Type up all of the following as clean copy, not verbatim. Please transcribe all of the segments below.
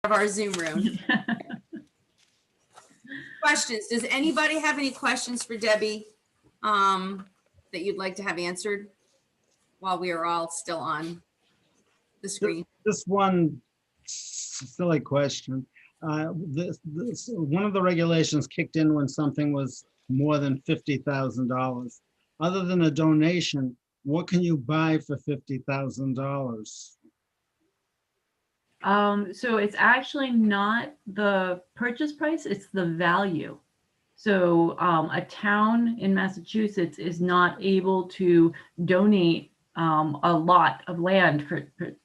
of our Zoom room. Questions? Does anybody have any questions for Debbie that you'd like to have answered while we are all still on the screen? Just one silly question. One of the regulations kicked in when something was more than $50,000. Other than a donation, what can you buy for $50,000? So it's actually not the purchase price, it's the value. So a town in Massachusetts is not able to donate a lot of land,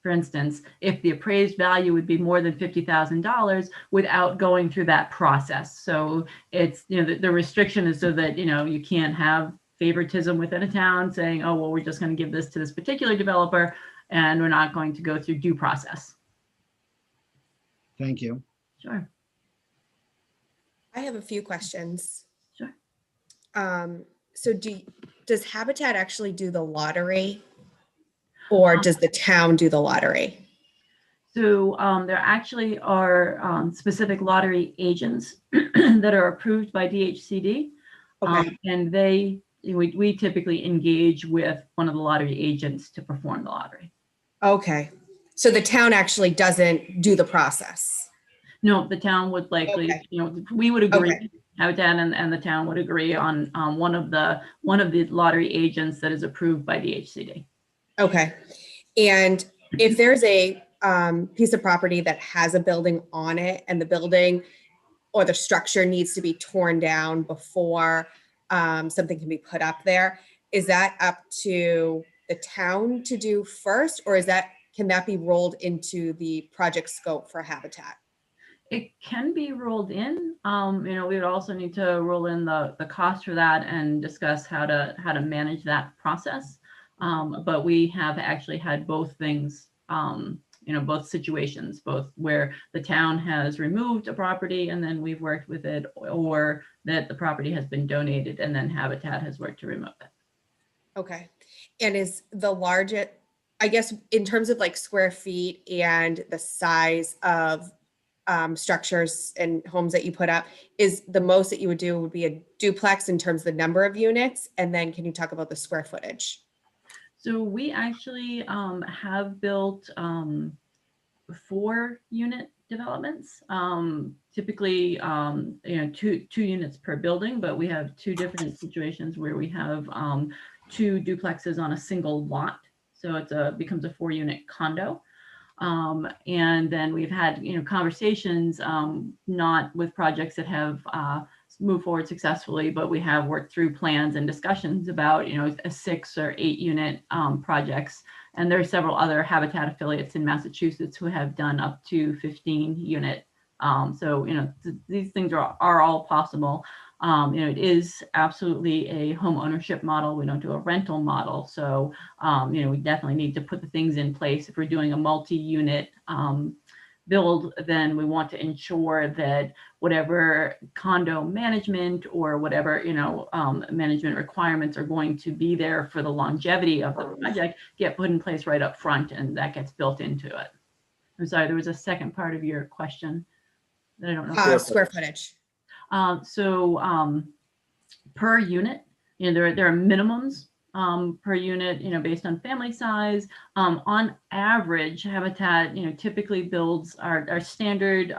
for instance, if the appraised value would be more than $50,000 without going through that process. So it's, the restriction is so that, you can't have favoritism within a town saying, oh, well, we're just going to give this to this particular developer and we're not going to go through due process. Thank you. Sure. I have a few questions. Sure. So does Habitat actually do the lottery, or does the town do the lottery? So there actually are specific lottery agents that are approved by DHCD. Okay. And we typically engage with one of the lottery agents to perform the lottery. Okay. So the town actually doesn't do the process? No, the town would likely, Okay. we would agree. Okay. Habitat and the town would agree on one of the lottery agents that is approved by DHCD. Okay. And if there's a piece of property that has a building on it and the building or the structure needs to be torn down before something can be put up there, is that up to the town to do first, or can that be rolled into the project scope for Habitat? It can be rolled in. We would also need to roll in the cost for that and discuss how to manage that process. But we have actually had both things, both situations, both where the town has removed a property and then we've worked with it, or that the property has been donated and then Habitat has worked to remove it. Okay. And is the largest, I guess, in terms of like square feet and the size of structures and homes that you put up, is the most that you would do would be a duplex in terms of the number of units? And then can you talk about the square footage? So we actually have built 4-unit developments, typically two units per building, but we have 2 different situations where we have 2 duplexes on a single lot. So it becomes a 4-unit condo. And then we've had, conversations, not with projects that have moved forward successfully, but we have worked through plans and discussions about, a 6 or 8 unit projects. And there are several other Habitat affiliates in Massachusetts who have done up to 15 unit. So, these things are all possible. It is absolutely a home ownership model. We don't do a rental model. So, we definitely need to put the things in place. If we're doing a multi-unit build, then we want to ensure that whatever condo management or whatever, management requirements are going to be there for the longevity of the project get put in place right up front, and that gets built into it. I'm sorry, there was a second part of your question that I don't know. Square footage. So per unit, there are minimums per unit, based on family size. On average, Habitat, typically builds our standard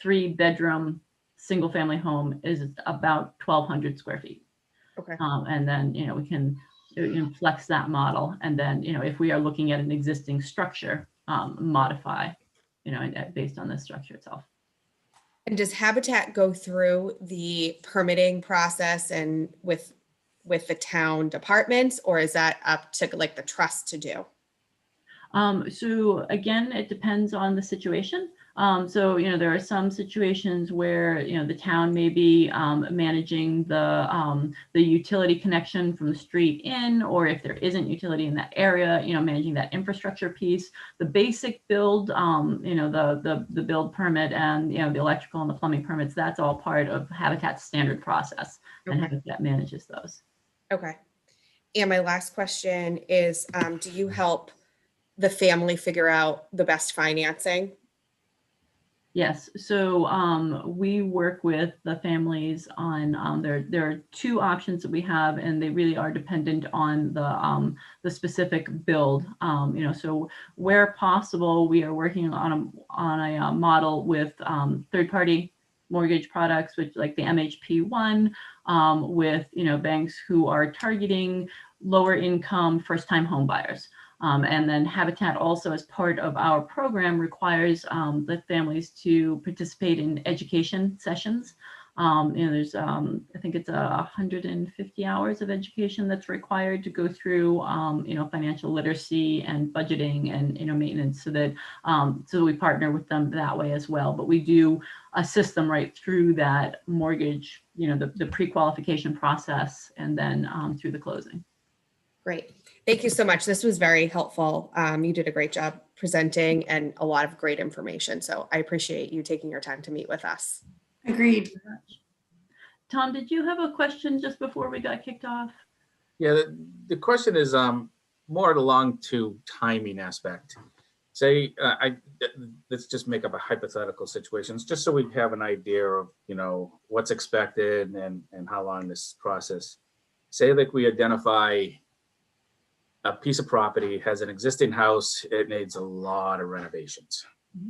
3-bedroom single family home is about 1,200 square feet. Okay. And then, we can flex that model. And then, if we are looking at an existing structure, modify, based on the structure itself. And does Habitat go through the permitting process and with the town departments, or is that up to like the trust to do? So again, it depends on the situation. So, there are some situations where, the town may be managing the utility connection from the street in, or if there isn't utility in that area, managing that infrastructure piece. The basic build, the build permit and, the electrical and the plumbing permits, that's all part of Habitat's standard process. Okay. And Habitat manages those. Okay. And my last question is, do you help the family figure out the best financing? Yes, so we work with the families on there are two options that we have, and they really are dependent on the specific build. So where possible, we are working on a model with third-party mortgage products, which like the MHP1, with banks who are targeting lower income first-time home buyers. And then Habitat also, as part of our program, requires the families to participate in education sessions. There's, I think it's 150 hours of education that's required to go through, financial literacy and budgeting and, maintenance, so that so we partner with them that way as well. But we do assist them right through that mortgage, the pre-qualification process, and then through the closing. Great. Thank you so much. This was very helpful. You did a great job presenting and a lot of great information. So I appreciate you taking your time to meet with us. Agreed. Tom, did you have a question just before we got kicked off? Yeah, the question is more along to timing aspect. Say, let's just make up a hypothetical situation, just so we have an idea of, what's expected and how long this process. Say like we identify a piece of property, has an existing house, it needs a lot of renovations.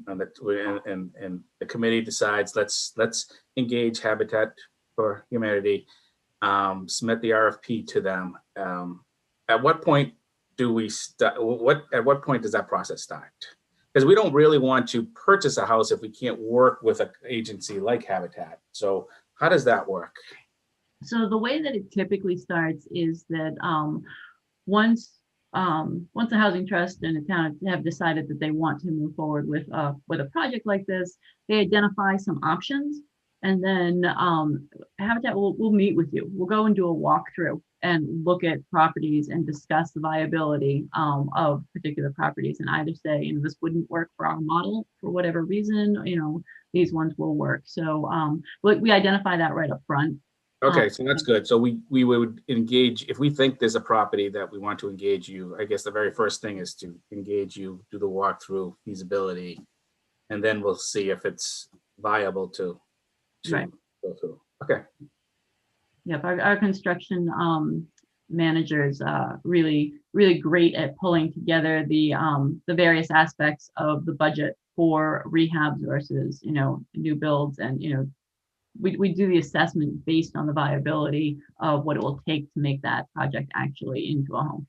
And the committee decides, let's engage Habitat for Humanity, submit the RFP to them. At what point do we start? At what point does that process start? Because we don't really want to purchase a house if we can't work with an agency like Habitat. So how does that work? So the way that it typically starts is that once the housing trust and the town have decided that they want to move forward with a project like this, they identify some options, and then Habitat will meet with you. We'll go and do a walkthrough and look at properties and discuss the viability of particular properties, and either say, this wouldn't work for our model for whatever reason, these ones will work. So we identify that right up front. Okay, so that's good. So we would engage, if we think there's a property that we want to engage you, I guess the very first thing is to engage you, do the walkthrough feasibility, and then we'll see if it's viable to Right. go through. Okay. Yep, our construction managers really great at pulling together the various aspects of the budget for rehabs versus new builds, and we do the assessment based on the viability of what it will take to make that project actually into a home.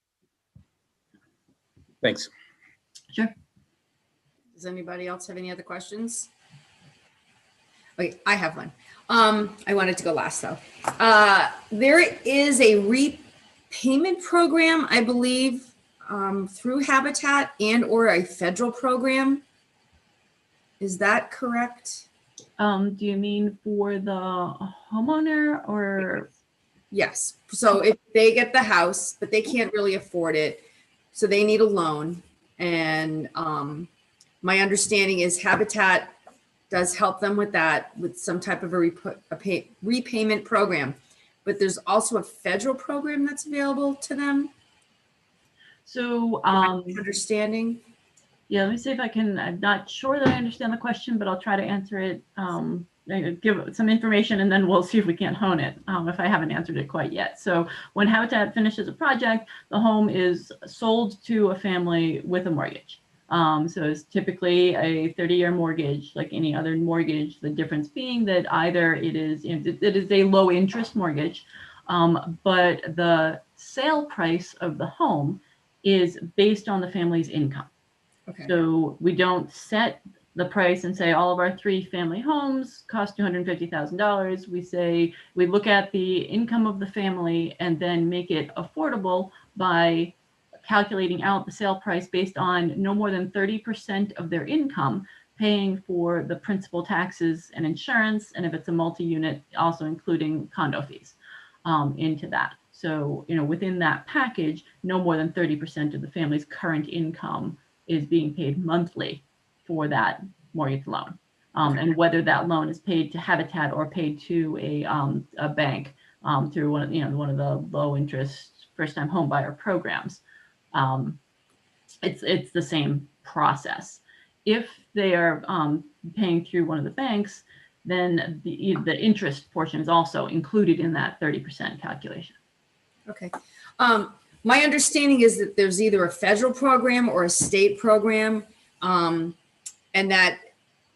Thanks. Sure. Does anybody else have any other questions? Okay, I have one. I wanted to go last though. There is a repayment program, I believe, through Habitat and or a federal program. Is that correct? Do you mean for the homeowner or? Yes. So if they get the house, but they can't really afford it, so they need a loan. And my understanding is Habitat does help them with that, with some type of a repayment program. But there's also a federal program that's available to them. So Understanding? Yeah, let me see if I can, I'm not sure that I understand the question, but I'll try to answer it, give some information, and then we'll see if we can't hone it if I haven't answered it quite yet. So when Habitat finishes a project, the home is sold to a family with a mortgage. So it's typically a 30-year mortgage, like any other mortgage, the difference being that either it is a low interest mortgage, but the sale price of the home is based on the family's income. Okay. So we don't set the price and say all of our 3 family homes cost $250,000. We say, we look at the income of the family and then make it affordable by calculating out the sale price based on no more than 30% of their income, paying for the principal, taxes, and insurance. And if it's a multi-unit, also including condo fees into that. So, within that package, no more than 30% of the family's current income is being paid monthly for that mortgage loan. And whether that loan is paid to Habitat or paid to a bank through one of the low interest first time home buyer programs, it's the same process. if they are paying through one of the banks, then the interest portion is also included in that 30% calculation. Okay. My understanding is that there's either a federal program or a state program, and that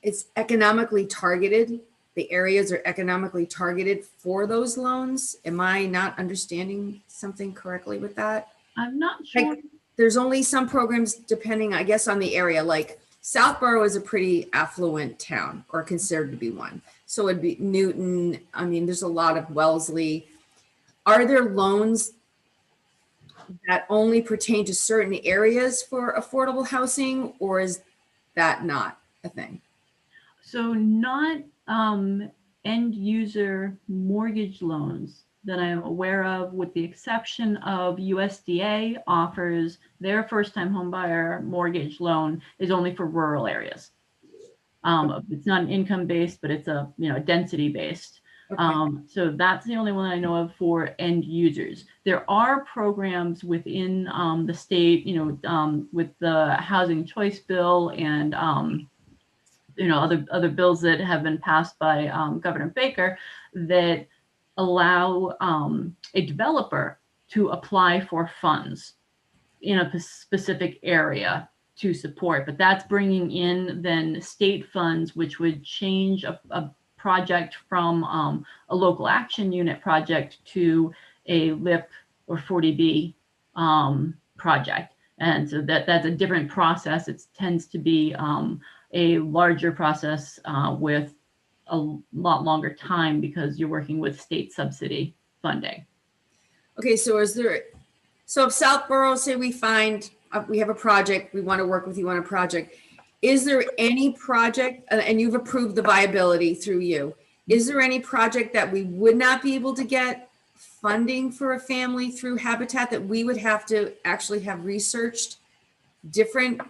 it's economically targeted. The areas are economically targeted for those loans. Am I not understanding something correctly with that? I'm not sure. Like, there's only some programs depending, I guess, on the area. Like Southborough is a pretty affluent town, or considered to be one. So it'd be Newton. I mean, there's a lot of Wellesley. Are there loans that only pertain to certain areas for affordable housing, or is that not a thing? So not end user mortgage loans that I am aware of, with the exception of USDA offers their first time home buyer mortgage loan is only for rural areas. It's not an income based, but it's a density based. Okay. So that's the only one I know of for end users. There are programs within the state, with the Housing Choice Bill and other bills that have been passed by Governor Baker that allow a developer to apply for funds in a specific area to support, but that's bringing in then state funds, which would change a project from a local action unit project to a LIP or 40B project. And so that's a different process. It tends to be a larger process with a lot longer time because you're working with state subsidy funding. Okay, so if Southborough, say we have a project, we want to work with you on a project, is there any project, and you've approved the viability through you, is there any project that we would not be able to get funding for a family through Habitat, that we would have to actually have researched different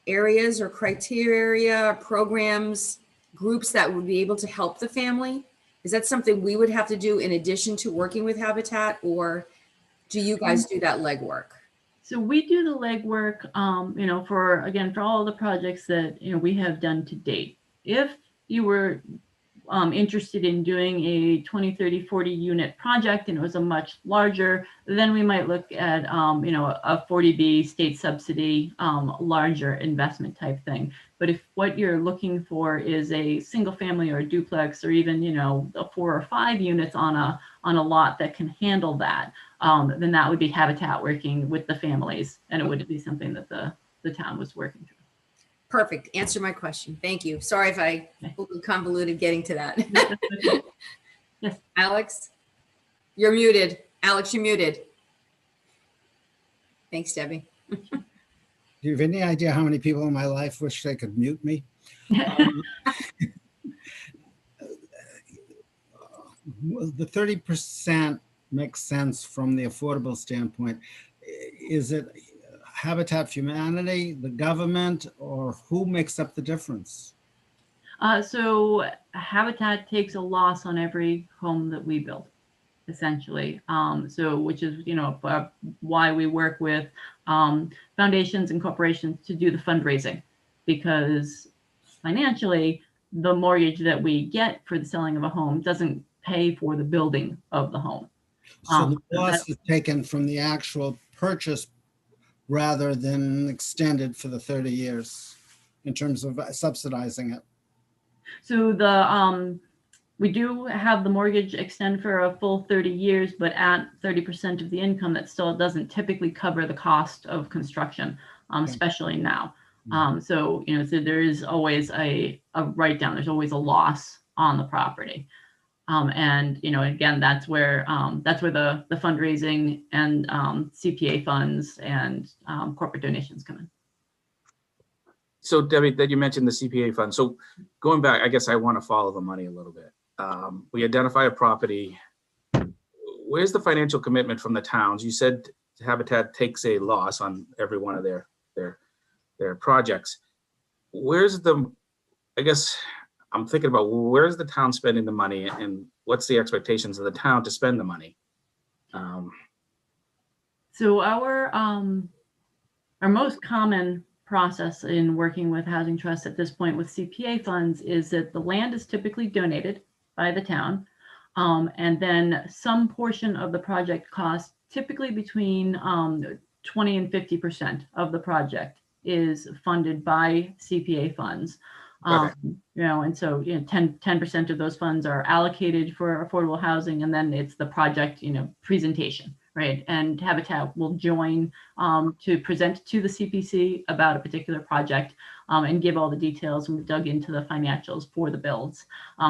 areas or criteria, or programs, groups that would be able to help the family? Is that something we would have to do in addition to working with Habitat, or do you guys do that legwork? So we do the legwork, for all the projects that we have done to date. If you were interested in doing a 20, 30, 40 unit project and it was a much larger, then we might look at a 40B state subsidy, larger investment type thing. But if what you're looking for is a single family or a duplex, or even a 4 or 5 units on a lot that can handle that, then that would be Habitat working with the families, and it would be something that the town was working through. Perfect. Answer my question. Thank you. Sorry if I convoluted getting to that. Yes. Alex, you're muted. Alex, you're muted. Thanks, Debbie. Do you have any idea how many people in my life wish they could mute me? The 30% makes sense from the affordable standpoint. Is it Habitat for Humanity, the government, or who makes up the difference? So Habitat takes a loss on every home that we build, essentially. Which is, why we work with foundations and corporations to do the fundraising, because financially, the mortgage that we get for the selling of a home doesn't pay for the building of the home. So the loss is taken from the actual purchase rather than extended for the 30 years in terms of subsidizing it. So we do have the mortgage extend for a full 30 years, but at 30% of the income, that still doesn't typically cover the cost of construction, especially now. So there is always a write down. There's always a loss on the property. And again, that's where the fundraising and CPA funds and corporate donations come in. So Debbie, that you mentioned the CPA fund. So going back, I guess I want to follow the money a little bit. We identify a property. Where's the financial commitment from the towns? You said Habitat takes a loss on every one of their projects. I guess I'm thinking about where's the town spending the money, and what's the expectations of the town to spend the money? So our most common process in working with housing trusts at this point with CPA funds is that the land is typically donated by the town. And then some portion of the project cost, typically between 20 and 50% of the project, is funded by CPA funds. Okay. And so 10% of those funds are allocated for affordable housing, and then it's the project presentation, right? And Habitat will join to present to the CPC about a particular project and give all the details, and we've dug into the financials for the builds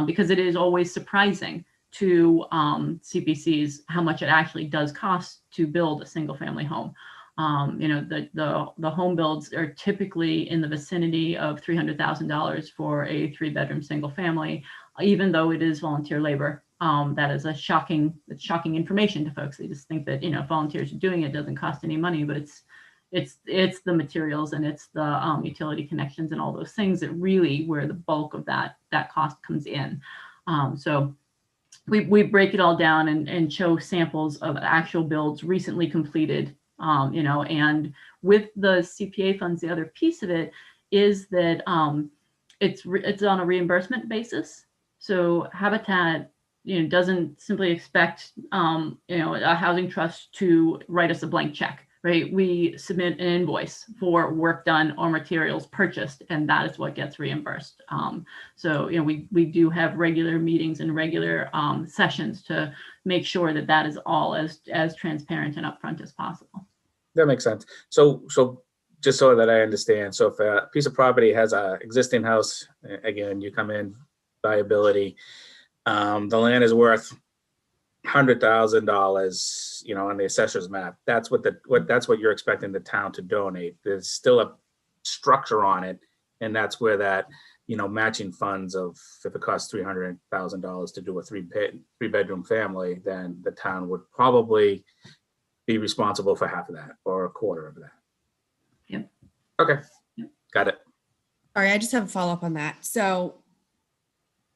because it is always surprising to CPCs how much it actually does cost to build a single family home. The home builds are typically in the vicinity of $300,000 for a 3-bedroom single family, even though it is volunteer labor. That is shocking information to folks. They just think that volunteers are doing it, doesn't cost any money, but it's the materials and it's the utility connections and all those things that really where the bulk of that cost comes in. So we break it all down and show samples of actual builds recently completed. And with the CPA funds, the other piece of it is that it's on a reimbursement basis. So Habitat, doesn't simply expect a housing trust to write us a blank check, right? We submit an invoice for work done or materials purchased, and that is what gets reimbursed. So we do have regular meetings and regular sessions to make sure that is all as transparent and upfront as possible. That makes sense. So just so that I understand, so if a piece of property has a existing house, again, you come in, viability, the land is worth $100,000, on the assessor's map. That's what you're expecting the town to donate. There's still a structure on it, and that's where that matching funds of, if it costs $300,000 to do a 3-bedroom family, then the town would probably be responsible for half of that or a quarter of that. Yep. Okay. Yep. Got it. All right, I just have a follow-up on that. So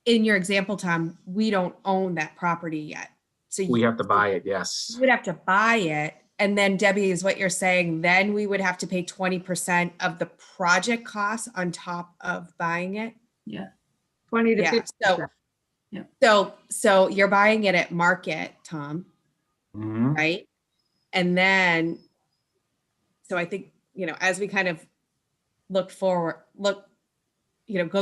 in your example, Tom, we don't own that property yet. So We have to buy it. Yes. you would have to buy it. And then Debbie, is what you're saying, then we would have to pay 20% of the project costs on top of buying it? Yeah. 20 to Yeah, 50%. so you're buying it at market, Tom, Mhm. right? And then, so I think, as we kind of go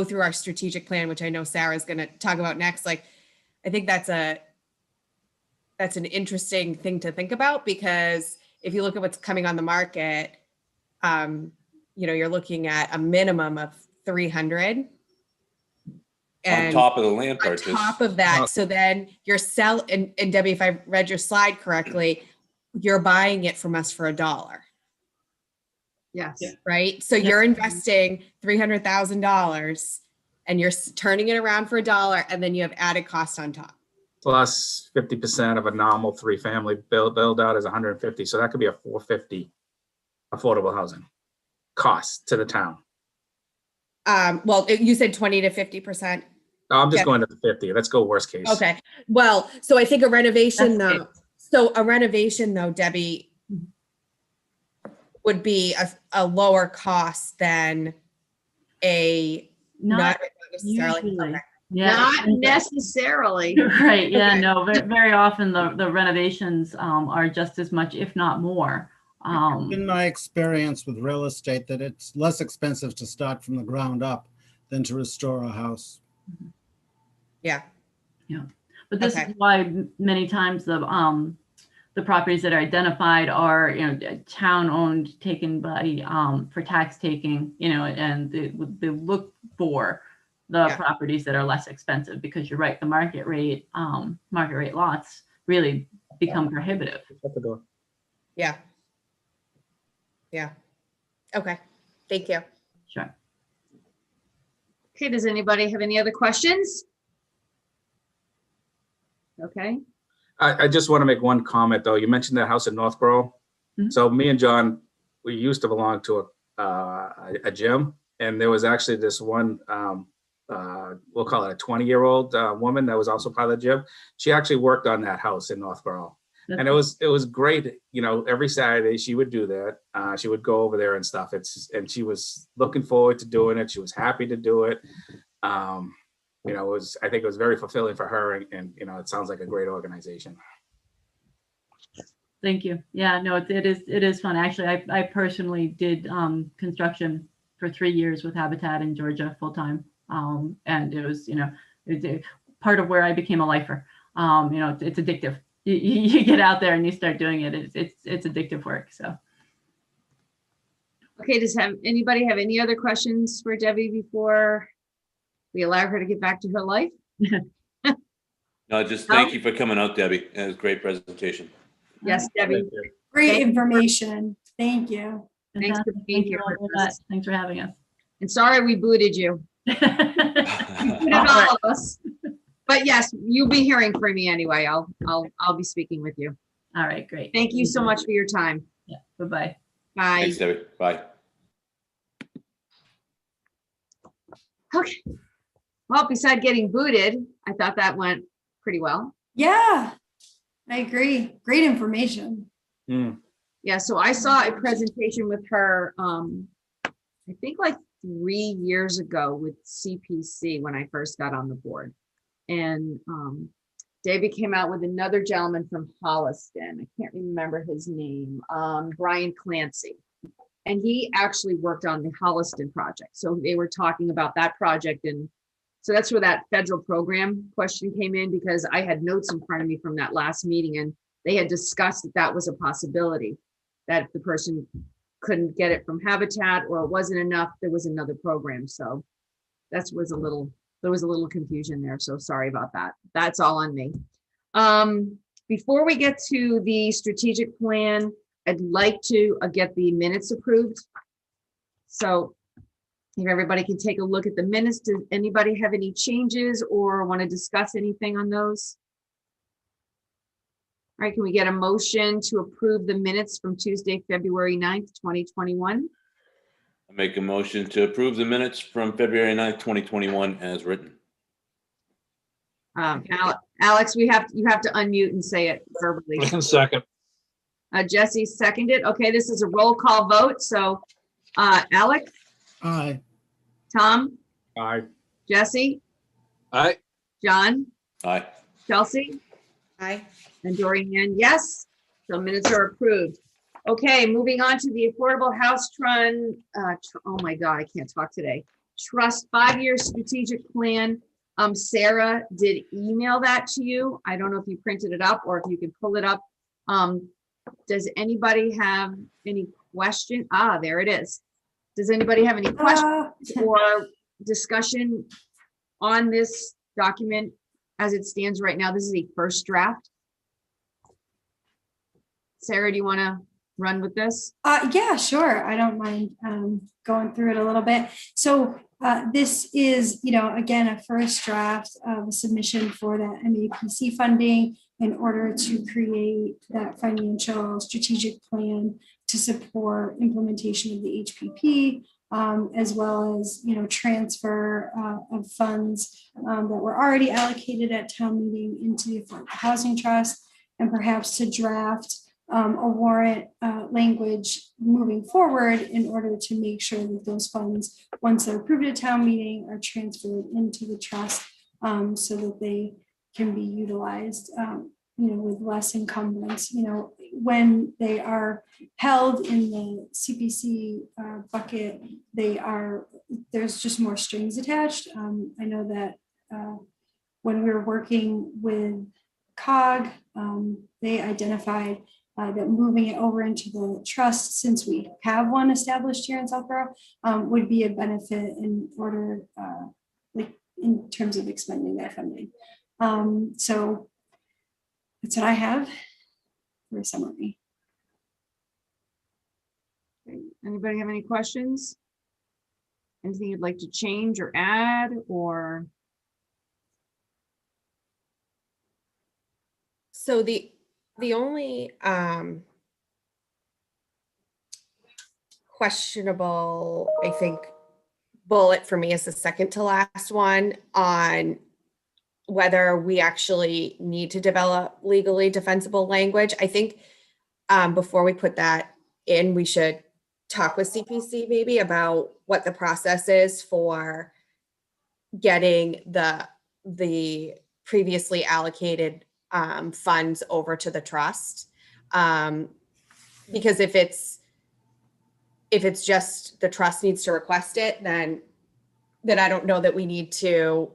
through our strategic plan, which I know Sarah's going to talk about next, I think that's an interesting thing to think about, because if you look at what's coming on the market, you're looking at a minimum of 300. On top of the land On purchase. top of that, so then you're selling, and Debbie, if I read your slide correctly, you're buying it from us for $1, Yes. Yeah. right? So you're investing $300,000 and you're turning it around for $1, and then you have added cost on top. Plus 50% of a normal 3-family build out is 150. So that could be a 450 affordable housing cost to the town. Well, you said 20 to 50%. I'm just Yeah. going to the 50. Let's go worst case. Okay. Well, so I think a renovation That's though, so a renovation though, Debbie, would be a lower cost than a Not necessarily. usually. Okay. Yeah. Not necessarily. Right. Yeah. Okay. No. Very often the renovations are just as much, if not more. In my experience with real estate, that it's less expensive to start from the ground up than to restore a house. Yeah. But this Okay. is why many times the properties that are identified are town owned, taken by for tax taking, and they look for the Yeah. properties that are less expensive, because you're right, the market rate lots really become prohibitive. Shut the door. Yeah. Yeah. Okay. Thank you. Sure. Okay, does anybody have any other questions? Okay. I just want to make one comment though. You mentioned that house in Northborough. Mhm. So me and John, we used to belong to a gym, and there was actually this one, we'll call it a 20-year-old woman that was also part of the gym. She actually worked on that house in Northborough. And it was great, you know, every Saturday she would do that. She would go over there and stuff. And she was looking forward to doing it. She was happy to do it. You know, I think it was very fulfilling for her, and you know, it sounds like a great organization. Thank you. Yeah, no, it is fun. Actually, I personally did construction for 3 years with Habitat in Georgia full time. And it was, you know, part of where I became a lifer. You know, it's addictive. You get out there and you start doing it. It's addictive work. So. Okay, does anybody have any other questions for Debbie before we allow her to get back to her life? No, just thank you for coming out, Debbie. It was a great presentation. Yes, Debbie. Great Thank you. information. Thank you. Thanks for Fantastic. being Thanks here for all with of us. that. Thanks for having us. And sorry we booted you. Booted all of us. But yes, you'll be hearing from me anyway. I'll be speaking with you. All right, great. Thank you so much for your time. Yeah, bye-bye. Bye. Thanks, Debbie. Bye. Okay. Well, beside getting booted, I thought that went pretty well. Yeah, I agree. Great information. Yeah, so I saw a presentation with her, I think like 3 years ago with CPC when I first got on the board. And David came out with another gentleman from Holliston. I can't remember his name, Brian Clancy. And he actually worked on the Holliston project. So they were talking about that project. And so that's where that federal program question came in, because I had notes in front of me from that last meeting, and they had discussed that that was a possibility, that if the person couldn't get it from Habitat or it wasn't enough, there was another program. So there was a little confusion there. So sorry about that. That's all on me. Before we get to the strategic plan, I'd like to get the minutes approved. So if everybody can take a look at the minutes, does anybody have any changes or want to discuss anything on those? All right, can we get a motion to approve the minutes from Tuesday, February 9th, 2021? I make a motion to approve the minutes from February 9th, 2021 as written. Alex, you have to unmute and say it verbally. Second. Jesse seconded. Okay, this is a roll call vote. So Alex, Aye. Tom, Aye. Jesse, Aye. John, Aye. Chelsea, Aye. and Dorian, yes. So minutes are approved. Okay, moving on to the Affordable House Trust. Oh my God, I can't talk today. Trust 5-year strategic plan. Sarah did email that to you. I don't know if you printed it up or if you can pull it up. Does anybody have any question? There it is. Does anybody have any questions or discussion on this document as it stands right now? This is a first draft. Sarah, do you want to run with this? Yeah, sure. I don't mind going through it a little bit. So this is, again, a first draft of a submission for that MAPC funding in order to create that financial strategic plan to support implementation of the HPP, as well as, transfer of funds that were already allocated at town meeting into the Affordable Housing Trust, and perhaps to draft a warrant language moving forward in order to make sure that those funds, once they're approved at town meeting, are transferred into the trust so that they can be utilized, with less encumbrance. When they are held in the CPC bucket, there's just more strings attached. I know that when we were working with COG, they identified that moving it over into the trust, since we have one established here in Southborough, would be a benefit in order, in terms of expending that funding. So that's what I have for a summary. Anybody have any questions? Anything you'd like to change or add, or? So the only questionable, I think, bullet for me is the second to last one on whether we actually need to develop legally defensible language. I think before we put that in, we should talk with CPC maybe about what the process is for getting the previously allocated funds over to the trust. Because if it's just the trust needs to request it, then I don't know that we need to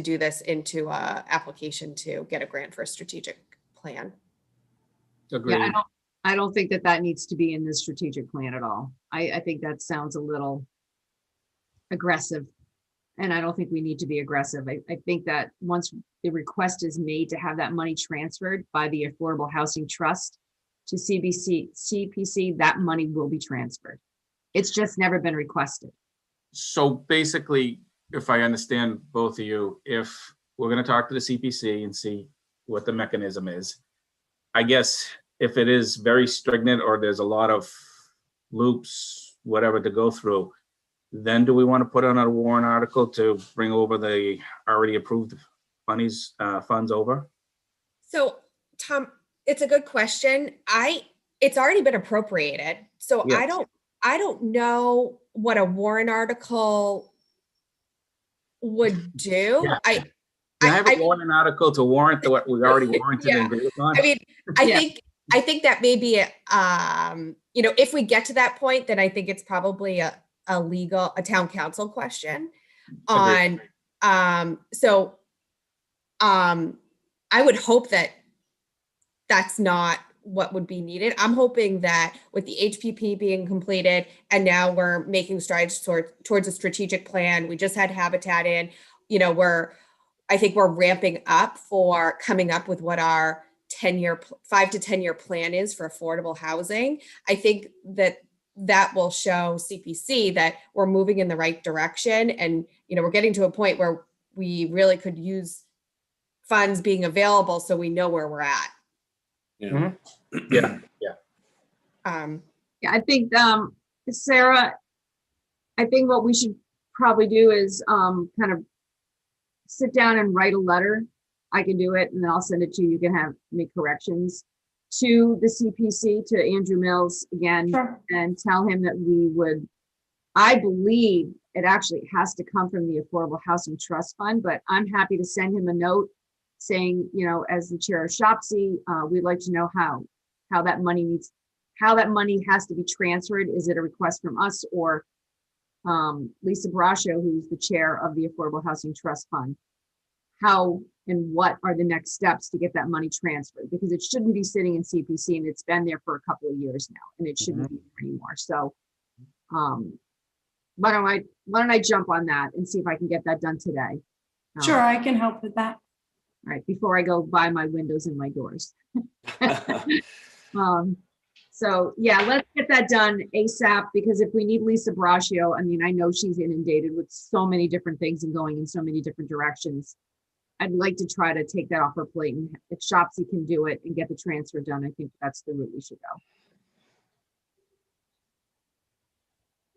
do this into a application to get a grant for a strategic plan. Agreed. I don't think that needs to be in the strategic plan at all. I think that sounds a little aggressive. And I don't think we need to be aggressive. I think that once the request is made to have that money transferred by the Affordable Housing Trust to CPC, that money will be transferred. It's just never been requested. So basically, if I understand both of you, if we're going to talk to the CPC and see what the mechanism is, I guess if it is very stringent or there's a lot of loops, whatever to go through, then do we want to put on a warrant article to bring over the already approved funds over? So, Tom, it's a good question. It's already been appropriated. So Yes. I don't know what a warrant article would do. Yeah. I have a warrant article to warrant what we already warranted and agreed upon. I mean, I Yeah. think that may be if we get to that point, then I think it's probably a town council question on, I would hope that that's not what would be needed. I'm hoping that with the HPP being completed and now we're making strides towards a strategic plan. We just had Habitat in, I think we're ramping up for coming up with what our 5 to 10 year plan is for affordable housing. I think that will show CPC that we're moving in the right direction. And, we're getting to a point where we really could use funds being available so we know where we're at. Yeah. Yeah. Yeah, I think, Sarah, I think what we should probably do is kind of sit down and write a letter. I can do it and then I'll send it to you. You can make corrections to the CPC, to Andrew Mills again, Sure. and tell him that I believe it actually has to come from the Affordable Housing Trust Fund, but I'm happy to send him a note saying, as the chair of SHOPC, we'd like to know how that money has to be transferred. Is it a request from us or Lisa Braccio, who's the chair of the Affordable Housing Trust Fund? How and what are the next steps to get that money transferred? Because it shouldn't be sitting in CPC and it's been there for a couple of years now and it shouldn't be there anymore. So why don't I jump on that and see if I can get that done today? Sure, I can help with that. All right, before I go buy my windows and my doors. So yeah, let's get that done ASAP, because if we need Lisa Braccio, I know she's inundated with so many different things and going in so many different directions. I'd like to try to take that off her plate, and if SHOPC can do it and get the transfer done, I think that's the route we should go.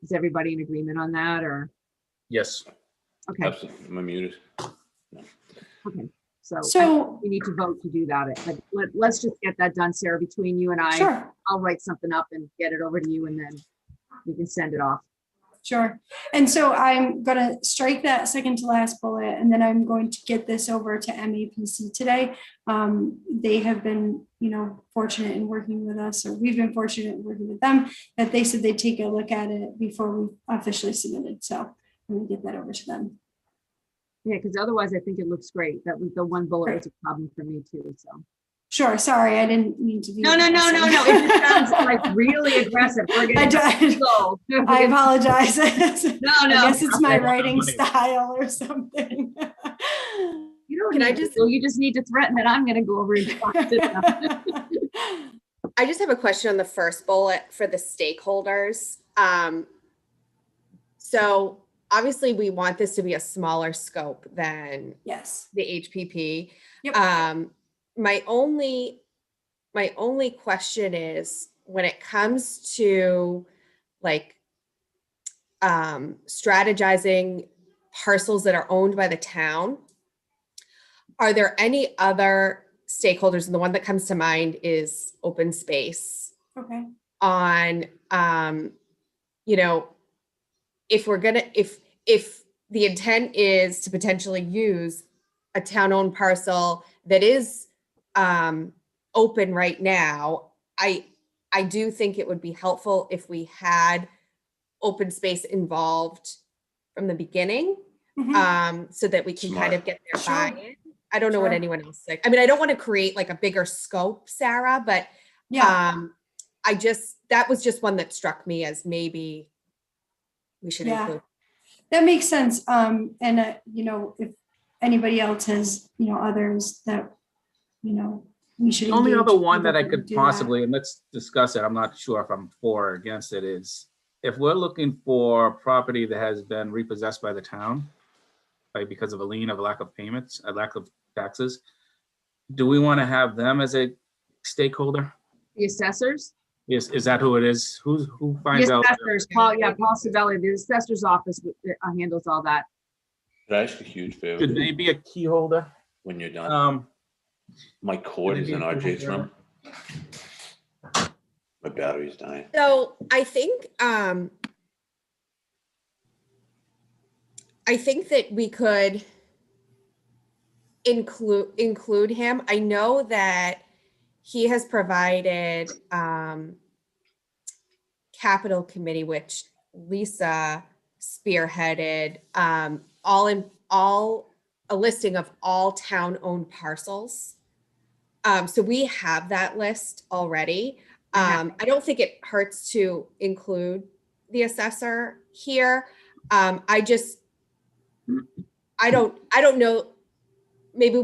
Is everybody in agreement on that, or? Yes. Okay, Absolutely. Am I muted? okay. So we need to vote to do that. Let's just get that done, Sarah, between you and I. Sure, I'll write something up and get it over to you, and then we can send it off. sure. And so I'm going to strike that second to last bullet, and then I'm going to get this over to MAPC today. They have been, fortunate in working with us, or we've been fortunate in working with them, that they said they'd take a look at it before we officially submitted. So I'm going to get that over to them. Yeah, because otherwise I think it looks great. That was the one bullet was a problem for me too, so. Sure, sorry, I didn't mean to be. No. It just sounds like really aggressive. We're I gonna don't- I apologize. No. I guess it's my Okay. writing style or something. You don't Can I need to just- go. You just need to threaten that I'm gonna go over and talk to them. I just have a question on the first bullet for the stakeholders. So obviously we want this to be a smaller scope than Yes. the HPP. Yep. My only question is when it comes to strategizing parcels that are owned by the town. Are there any other stakeholders? And the one that comes to mind is open space Okay. on, you know, if we're gonna, if the intent is to potentially use a town-owned parcel that is open right now, I do think it would be helpful if we had open space involved from the beginning, so that we can kind Smart. of get their Sure. buy-in. I don't know what Sure. anyone else thinks. I mean, I don't want to create like a bigger scope, Sarah, but Yeah. that was just one that struck me as maybe we should Yeah. include. That makes sense. And you know, if anybody else has, you know, others that, you know, we should. The only engage other one that I with, could do that. possibly, and let's discuss it, I'm not sure if I'm for or against it, is if we're looking for property that has been repossessed by the town, like because of a lien, of a lack of payments, a lack of taxes, do we want to have them as a stakeholder? The assessors? Is that who it is? Who The finds out? assessors, Paul Savelli, the assessor's office handles all that. Could I ask a huge favor Should they be a key holder? when you're done? My cord Could is it in be a key RJ's holder? room. My battery's dying. So I think that we could include him. I know that he has provided capital committee, which Lisa spearheaded, a listing of all town-owned parcels. So we have that list already. I don't think it hurts to include the assessor here. I don't know, maybe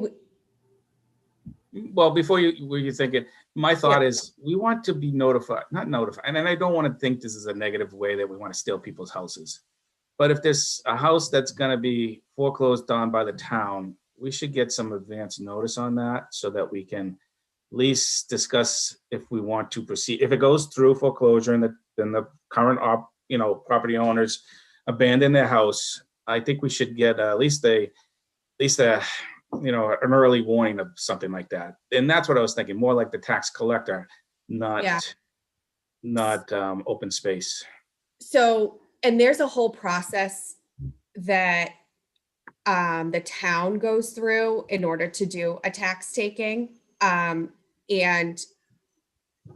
Well, before you think it, my thought is we want to be notified, not notified, and I don't want to think this is a negative way that we want to steal people's houses. But if there's a house that's going to be foreclosed on by the town, we should get some advance notice on that so that we can at least discuss if we want to proceed. If it goes through foreclosure and then the current property owners abandon their house, I think we should get at least an early warning of something like that. And that's what I was thinking, more like the tax collector, not open space. So, and there's a whole process that the town goes through in order to do a tax taking. And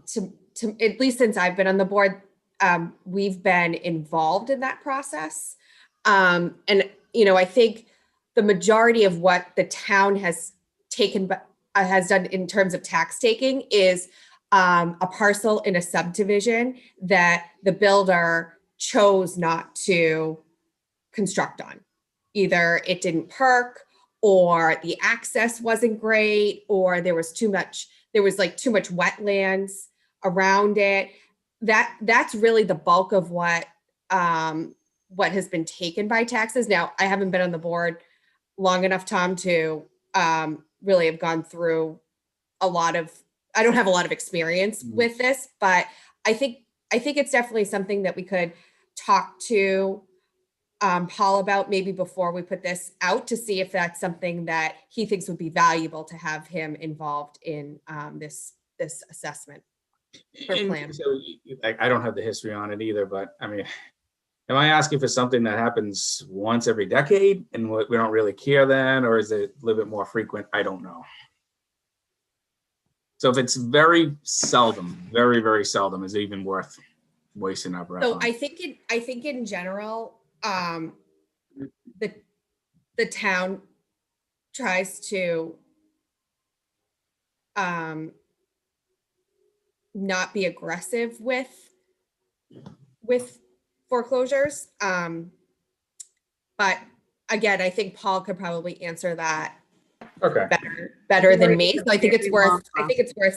to at least since I've been on the board, we've been involved in that process. And, I think the majority of what the town has done in terms of tax taking is a parcel in a subdivision that the builder chose not to construct on. Either it didn't perk, or the access wasn't great, or there was too much wetlands around it. That's really the bulk of what has been taken by taxes. Now, I haven't been on the board long enough, Tom, to really have gone through I don't have a lot of experience with this, but I think it's definitely something that we could talk to Paul about maybe before we put this out, to see if that's something that he thinks would be valuable to have him involved in this assessment or plan. So I don't have the history on it either, but I mean, am I asking for something that happens once every decade and we don't really care then, or is it a little bit more frequent? I don't know. So if it's very seldom, very, very seldom, is it even worth wasting our breath So on? I think in general, the town tries to not be aggressive with foreclosures. But again, I think Paul could probably answer that Okay. better than me. So I think it's worth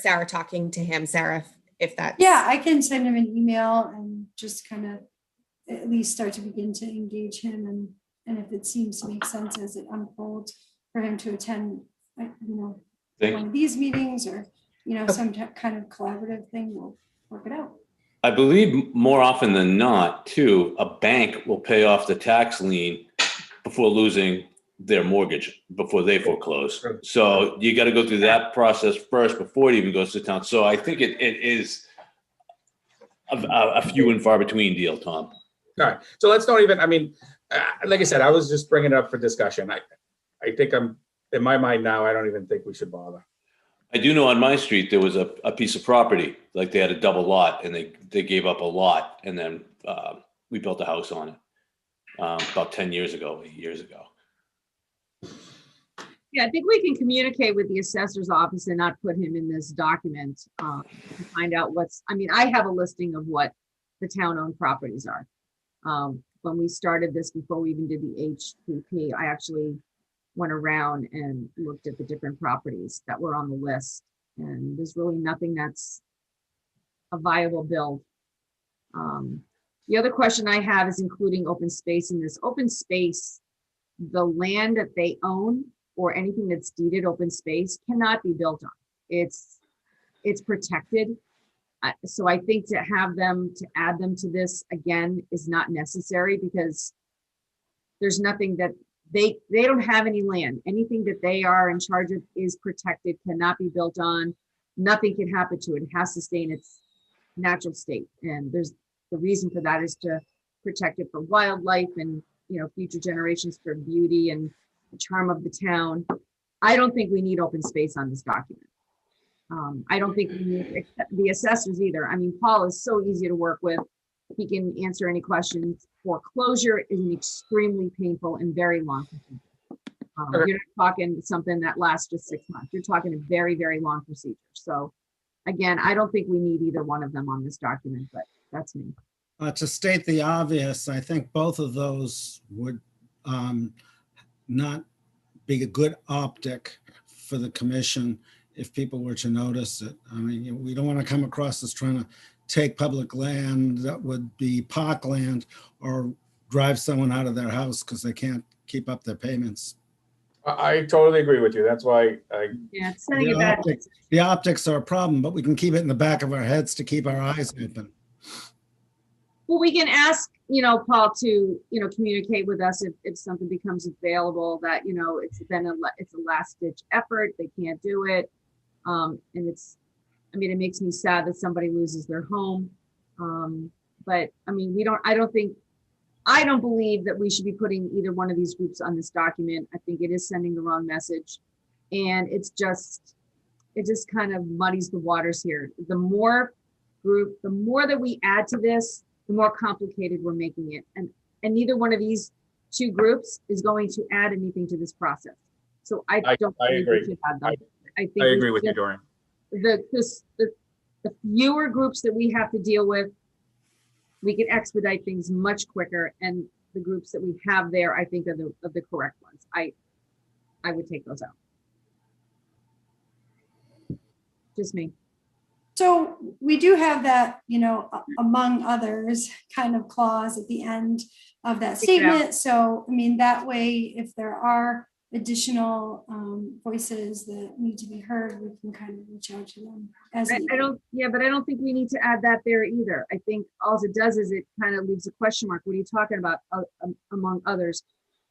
Sarah talking to him, Sarah, if that's. Yeah, I can send him an email and just kind of at least start to begin to engage him, and if it seems to make sense as it unfolds, for him to attend, one of these meetings, or some kind of collaborative thing, we'll work it out. I believe more often than not, too, a bank will pay off the tax lien before losing their mortgage, before they foreclose. Sure. So you got to go through that process first before it even goes to town. So I think it is a few and far between deal, Tom. All right, so let's don't even, I mean, like I said, I was just bringing it up for discussion. I think in my mind now, I don't even think we should bother. I do know on my street, there was a piece of property, like they had a double lot and they gave up a lot and then we built a house on it about 10 years ago, 8 years ago. Yeah, I think we can communicate with the assessor's office and not put him in this document to find out I have a listing of what the town-owned properties are. When we started this, before we even did the HPP, I actually went around and looked at the different properties that were on the list. And there's really nothing that's a viable build. The other question I have is including open space in this. Open space, the land that they own or anything that's deeded open space cannot be built on. It's protected. So I think to add them to this again is not necessary because there's nothing that they don't have any land. Anything that they are in charge of is protected, cannot be built on. Nothing can happen to it. It has to stay in its natural state. And the reason for that is to protect it for wildlife and, future generations for beauty and the charm of the town. I don't think we need open space on this document. I don't think we need the assessors either. I mean, Paul is so easy to work with. He can answer any questions. Foreclosure is an extremely painful and very long procedure. You're not talking something that lasts just 6 months. You're talking a very, very long procedure. So again, I don't think we need either one of them on this document, but that's me. To state the obvious, I think both of those would not be a good optic for the commission if people were to notice it. I mean, we don't want to come across as trying to take public land that would be parkland or drive someone out of their house because they can't keep up their payments. I totally agree with you. That's why It's sending a bad message. The optics are a problem, but we can keep it in the back of our heads to keep our eyes open. Well, we can ask, Paul to, communicate with us if something becomes available that, it's a last ditch effort. They can't do it. And it makes me sad that somebody loses their home. But I mean, I don't believe that we should be putting either one of these groups on this document. I think it is sending the wrong message. And it just kind of muddies the waters here. The more that we add to this, the more complicated we're making it. And neither one of these two groups is going to add anything to this process. So I agree. We should add them. I agree with you, Dorian. The fewer groups that we have to deal with, we can expedite things much quicker. And the groups that we have there, I think are the correct ones. I would take those out. Just me. So we do have that, among others kind of clause at the end of that statement. So, I mean, that way, if there are additional voices that need to be heard, we can kind of reach out to them. But I don't think we need to add that there either. I think all it does is it kind of leaves a question mark. What are you talking about among others?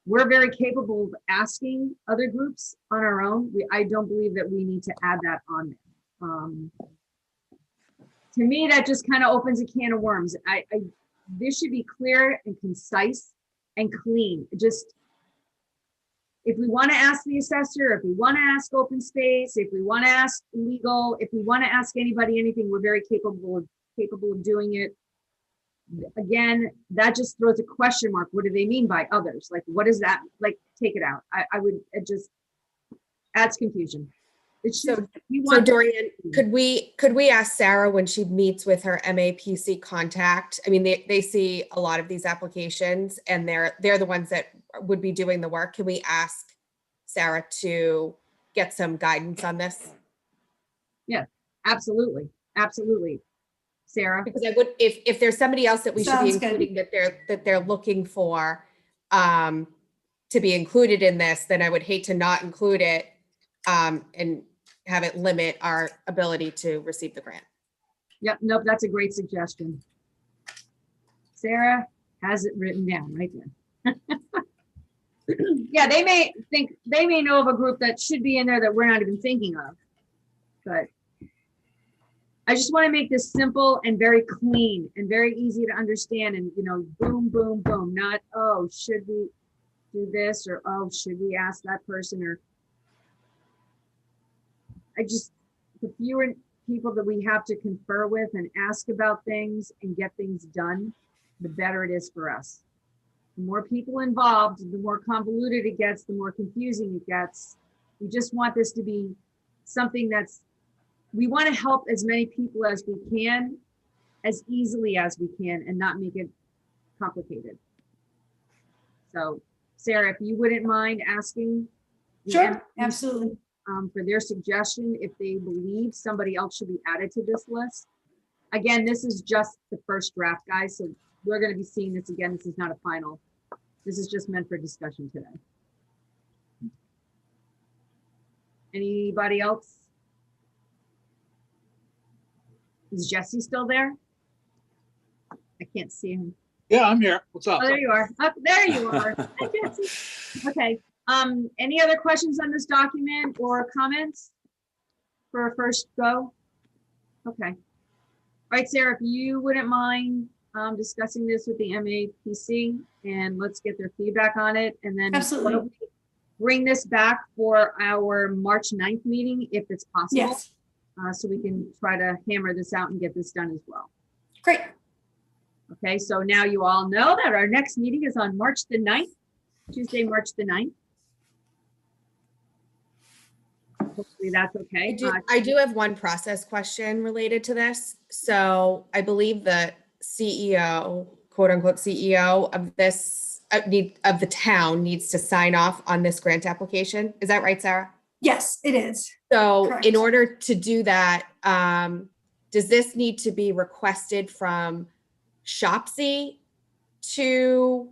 We're very capable of asking other groups on our own. I don't believe that we need to add that on there. To me, that just kind of opens a can of worms. This should be clear and concise and clean. Just, if we want to ask the assessor, if we want to ask open space, if we want to ask legal, if we want to ask anybody anything, we're very capable of doing it. Again, that just throws a question mark. What do they mean by others? Like, what is that? Like, take it out. It just adds confusion. So Dorian, could we ask Sarah when she meets with her MAPC contact? I mean, they see a lot of these applications and they're the ones that would be doing the work. Can we ask Sarah to get some guidance on this? Yeah, absolutely. Absolutely. Sarah? Because I would, if there's somebody else that we should be Sounds good. including that they're looking for to be included in this, then I would hate to not include it and have it limit our ability to receive the grant. Yep, nope, that's a great suggestion. Sarah has it written down right there. Yeah, they may know of a group that should be in there that we're not even thinking of. But I just want to make this simple and very clean and very easy to understand and, boom, boom, boom, not, oh, should we do this? Or, oh, should we ask that person? Or the fewer people that we have to confer with and ask about things and get things done, the better it is for us. The more people involved, the more convoluted it gets, the more confusing it gets. We just want this to be something we want to help as many people as we can, as easily as we can, and not make it complicated. So, Sarah, if you wouldn't mind asking. Sure, absolutely. For their suggestion, if they believe somebody else should be added to this list. Again, this is just the first draft, guys, so we're going to be seeing this again. This is not a final. This is just meant for discussion today. Anybody else? Is Jesse still there? I can't see him. Yeah, I'm here. What's up? Oh, there you are. Oh, there you are. Hi, Jesse. Okay. Any other questions on this document or comments for a first go? Okay. All right, Sarah, if you wouldn't mind discussing this with the MAPC, and let's get their feedback on it. And then Absolutely. Bring this back for our March 9th meeting, if it's possible. Yes. So we can try to hammer this out and get this done as well. Great. Okay, so now you all know that our next meeting is on March the 9th, Tuesday, March the 9th. Hopefully that's okay. I do have one process question related to this. So I believe the CEO, quote unquote CEO of this, of the town needs to sign off on this grant application. Is that right, Sarah? Yes, it is. So Correct. in order to do that, does this need to be requested from Shopsy to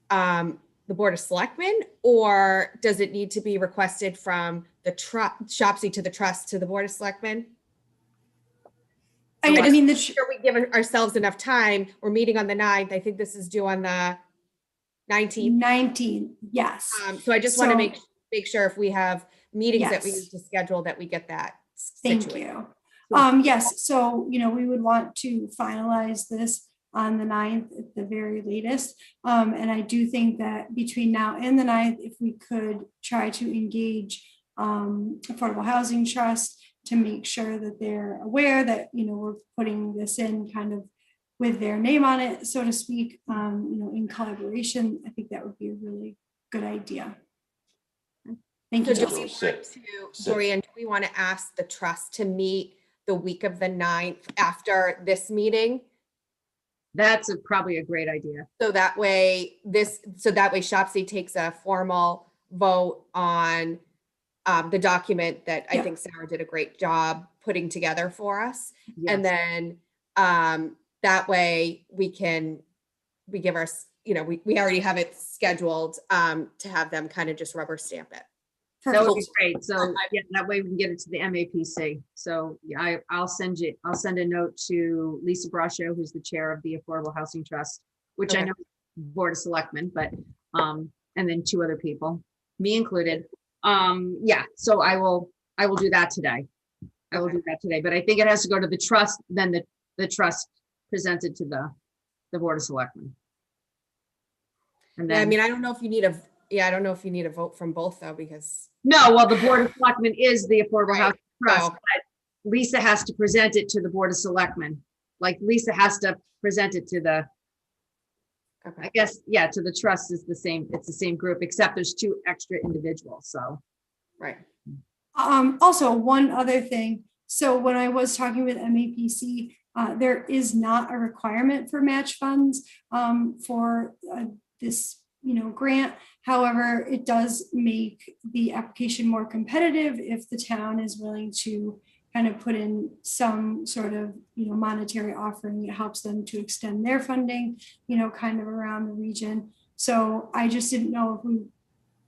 the Board of Selectmen, or does it need to be requested from the Shopsy to the trust to the Board of Selectmen? I mean, Sure, we give ourselves enough time. We're meeting on the 9th. I think this is due on the 19th. 19, yes. So I just want to So- make sure if we have meetings that we Yes. need to schedule, that we get that Thank situated. you. Yes, so, we would want to finalize this on the 9th at the very latest. And I do think that between now and the 9th, if we could try to engage Affordable Housing Trust to make sure that they're aware that, we're putting this in kind of with their name on it, so to speak, in collaboration, I think that would be a really good idea. Thank So you. do Just we Jesse. want to, Dorian, do we want to ask the trust to meet the week of the 9th after this meeting? That's probably a great idea. So that way Shopsy takes a formal vote on the document that I Yeah. think Sarah did a great job putting together for us. Yes. And then that way we give our, we already have it scheduled to have them kind of just rubber stamp it. That would be Perfect. great. So yeah, that way we can get it to the MAPC. So yeah, I'll send a note to Lisa Braccio, who's the chair of the Affordable Housing Trust, which I Okay. know is Board of Selectmen, but and then 2 other people, me included. Yeah, so I will do that today. I will Okay. do that today, but I think it has to go to the trust, then the trust presented to the Board of Selectmen. And Yeah, I then, mean, I don't know if you need a vote from both though, because no, well, the Board of Selectmen is the Affordable Right. Housing Trust, So- but Lisa has to present it to the Board of Selectmen. Like Lisa has to present it to the, okay. I guess, yeah, to the trust is the same, it's the same group, except there's 2 extra individuals, so. Right. Also, one other thing. So when I was talking with MAPC, there is not a requirement for match funds for this, grant. However, it does make the application more competitive if the town is willing to kind of put in some sort of, monetary offering. It helps them to extend their funding, kind of around the region. So I just didn't know if we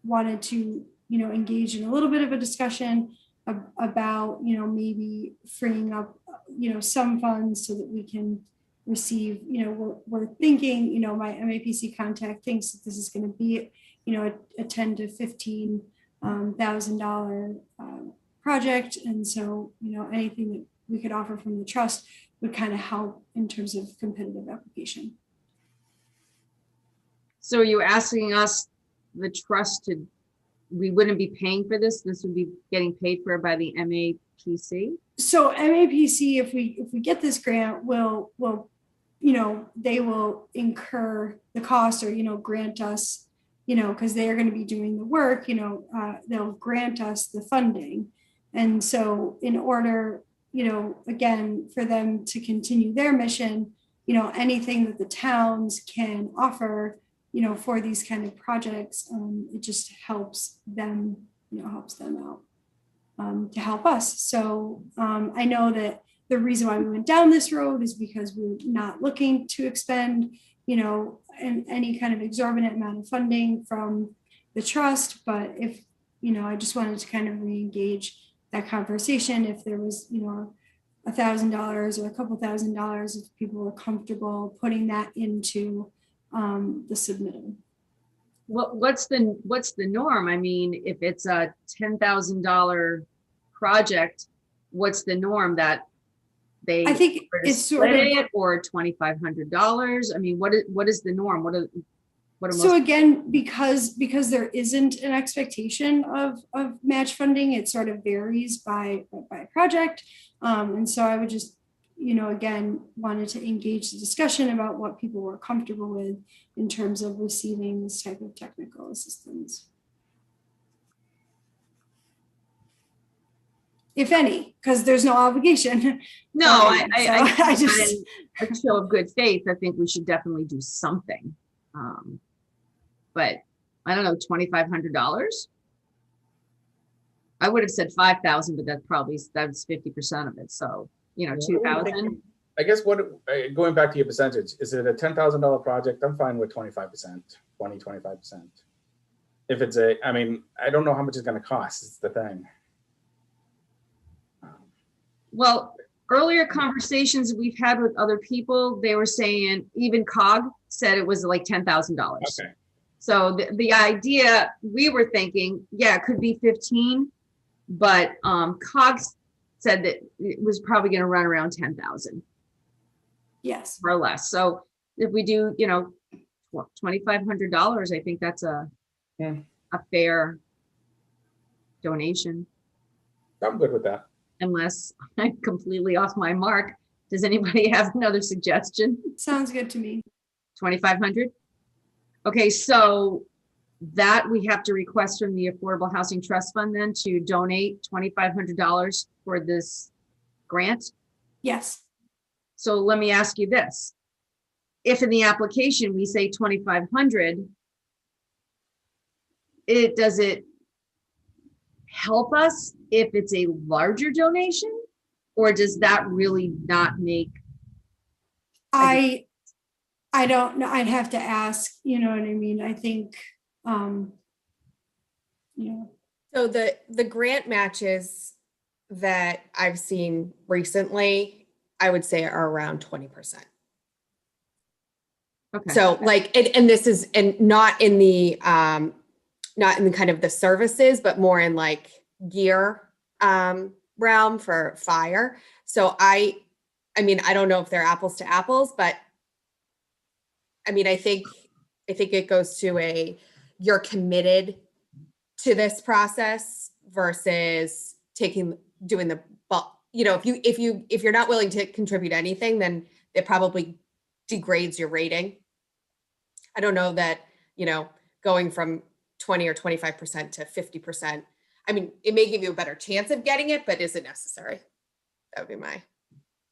wanted to, engage in a little bit of a discussion about, maybe freeing up, some funds so that we can receive, we're thinking, my MAPC contact thinks that this is going to be a 10 to 15 thousand dollar project. And so, anything that we could offer from the trust would kind of help in terms of competitive application. So are you asking us, the trust, we wouldn't be paying for this? This would be getting paid for by the MAPC? So MAPC, if we get this grant, will they will incur the cost, or grant us, because they are going to be doing the work. They'll grant us the funding, and so in order, again, for them to continue their mission, anything that the towns can offer, for these kind of projects, it just helps them, helps them out, to help us. So I know that the reason why we went down this road is because we're not looking to expend, any kind of exorbitant amount of funding from the trust. But if, I just wanted to kind of re-engage that conversation. If there was, $1,000 or a couple $1,000, if people were comfortable putting that into the submittal. What's the norm? I mean, if it's a $10,000 project, what's the norm that they? I think it's sort of it, or $2,500. I mean, what is the norm? What are so again, because there isn't an expectation of match funding, it sort of varies by project, and so I would just, again, wanted to engage the discussion about what people were comfortable with in terms of receiving this type of technical assistance, if any, because there's no obligation. No, I just a show of good faith. I think we should definitely do something. But I don't know, $2,500. I would have said 5,000, but that's 50% of it. So, 2,000. I guess going back to your percentage, is it a $10,000 project? I'm fine with 25%, 25%. If it's I don't know how much it's going to cost. It's the thing. Well, earlier conversations we've had with other people, they were saying, even COG said it was like $10,000. Okay. So the idea, we were thinking, yeah, it could be 15, but COG said that it was probably going to run around 10,000. Yes. Or less. So if we do, $2,500, I think that's a fair donation. I'm good with that. Unless I'm completely off my mark. Does anybody have another suggestion? Sounds good to me. 2,500? Okay, so that we have to request from the Affordable Housing Trust Fund then to donate $2,500 for this grant? Yes. So let me ask you this. If in the application we say 2,500, does it help us if it's a larger donation, or does that really not make? I don't know. I'd have to ask, you know what I mean? I think, So the grant matches that I've seen recently, I would say are around 20%. Okay. So and this is, and not in the kind of the services, but more in like gear realm for fire. So I mean, I don't know if they're apples to apples, but I mean, I think it goes to you're committed to this process versus doing the, if you're not willing to contribute anything, then it probably degrades your rating. I don't know that, going from 20 or 25% to 50%. I mean, it may give you a better chance of getting it, but is it necessary? That would be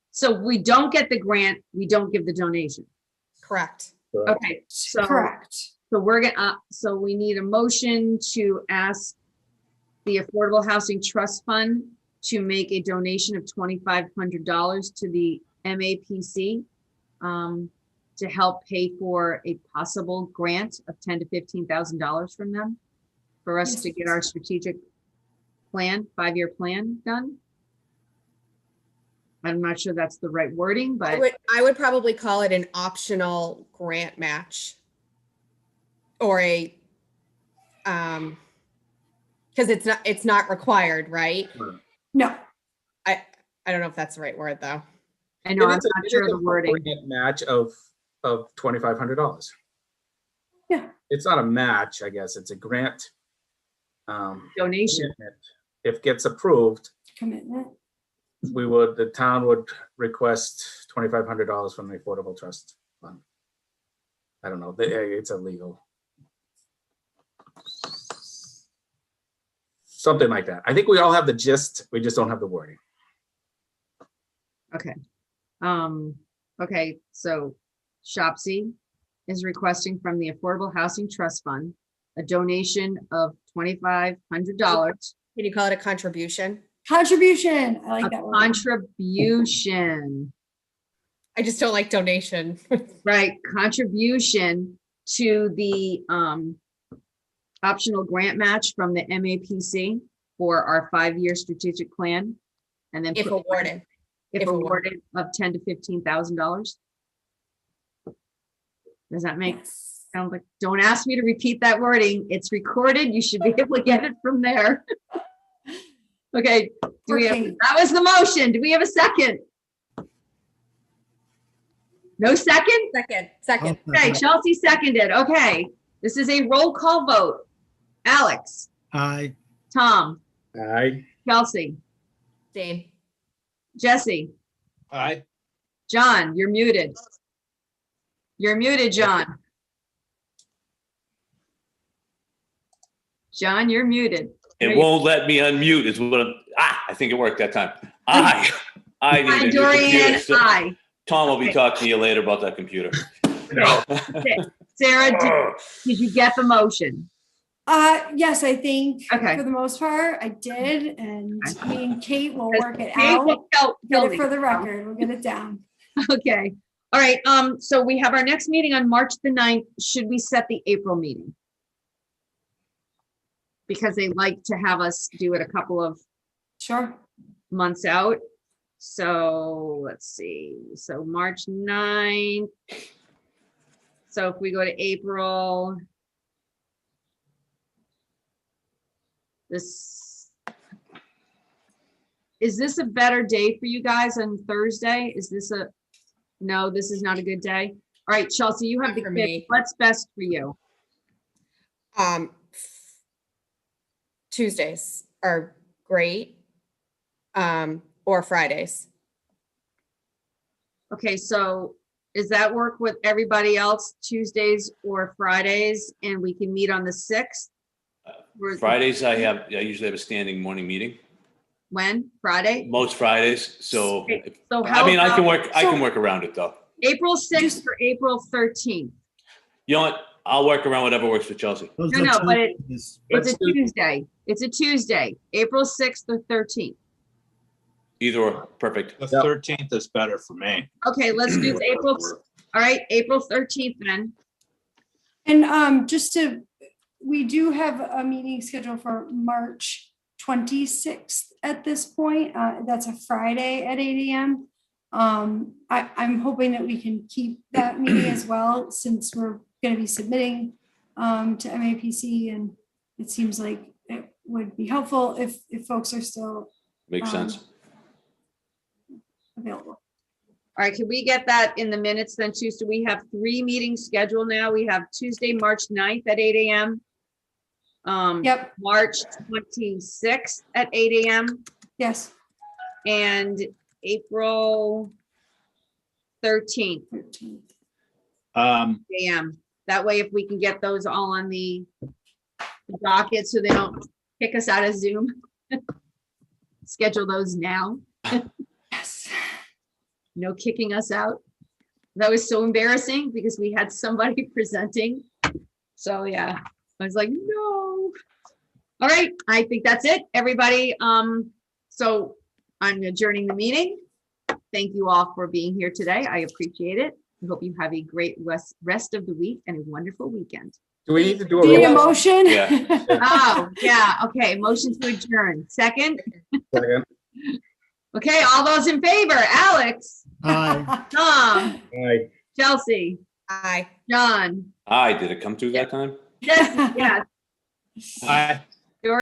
So we don't get the grant, we don't give the donation. Correct. Okay, so correct. So we're gonna. So we need a motion to ask the Affordable Housing Trust Fund to make a donation of $2,500 to the MAPC to help pay for a possible grant of $10,000 to $15,000 from them for us to get our strategic plan, 5-year plan done. I'm not sure that's the right wording, but I would probably call it an optional grant match, or Because it's not required, right? No, I don't know if that's the right word though. I know, I'm It is not sure of the a wording. grant match of $2,500. Yeah. It's not a match, I guess. It's a grant. Donation. Commitment. If it gets approved, commitment. the town would request $2,500 from the Affordable Trust Fund. I don't know, it's illegal. Something like that. I think we all have the gist, we just don't have the wording. Okay. Okay, so Shopsy is requesting from the Affordable Housing Trust Fund a donation of $2,500. Can you call it a contribution? Contribution. I like A that word. contribution, I just don't like donation. right? Contribution to the optional grant match from the MAPC for our 5-year strategic plan. And then If awarded. if if awarded. awarded of $10,000 to $15,000. Does that make Yes. sound like, don't ask me to repeat that wording. It's recorded. You should be able to get it from there. Okay, do we have, Okay. that was the motion. Do we have a second? No second? Second. Okay, Chelsea seconded. Okay, this is a roll call vote. Alex, Aye. Tom, Aye. Chelsea, Dane. Jesse, Aye. John, you're muted. You're muted, John. John, you're muted. It won't let me unmute is what I think it worked that time. I Hi, need a new Dorian, computer. So aye. Tom will be Okay. talking to you later about that computer. No. Sarah, did you get the motion? Yes, I think Okay. for the most part, I did, and me and Kate will work it Kate will out. tell Get me. it for the record. We'll get it down. Okay, all right, so we have our next meeting on March the 9th. Should we set the April meeting? Because they like to have us do it a couple of Sure. months out. So let's see, so March 9th. So if we go to April. Is this a better day for you guys on Thursday? Is this no, this is not a good day. All right, Chelsea, you have the For kid. me. What's best for you? Tuesdays are great. Or Fridays. Okay, so does that work with everybody else, Tuesdays or Fridays, and we can meet on the 6th? Fridays, I usually have a standing morning meeting, When? Friday? most Fridays. So, Okay, so how I mean, I can about work around it though. April 6th or April 13th? You know what? I'll work around whatever works for Chelsea. Those No, are no, but Tuesdays. It's Let's a do- Tuesday. It's a Tuesday, April 6th or 13th. Either or, perfect. The Yep. 13th is better for me. Okay, let's do April, all right, April 13th then. And we do have a meeting scheduled for March 26th at this point. That's a Friday at 8 a.m. I'm hoping that we can keep that meeting as well, since we're going to be submitting to MAPC, and it seems like it would be helpful if folks are still Makes sense. available. All right, can we get that in the minutes then too? So we have 3 meetings scheduled now. We have Tuesday, March 9th at 8 a.m. Yep, March 26th at 8 a.m. yes. and April 13th 13th. a.m. That way, if we can get those all on the docket so they don't kick us out of Zoom. Schedule those now. Yes. No kicking us out. That was so embarrassing because we had somebody presenting. So yeah, I was like, no. All right, I think that's it, everybody. So I'm adjourning the meeting. Thank you all for being here today. I appreciate it. I hope you have a great rest of the week and a wonderful weekend. Do we need to do a Do you need a roll call? motion? Yeah. Oh, yeah, okay, motion to adjourn. Second? Second. Okay, all those in favor, Alex, Aye. Tom, Aye. Chelsea, Aye. John, Did it come through that time? Jesse, yes. Aye.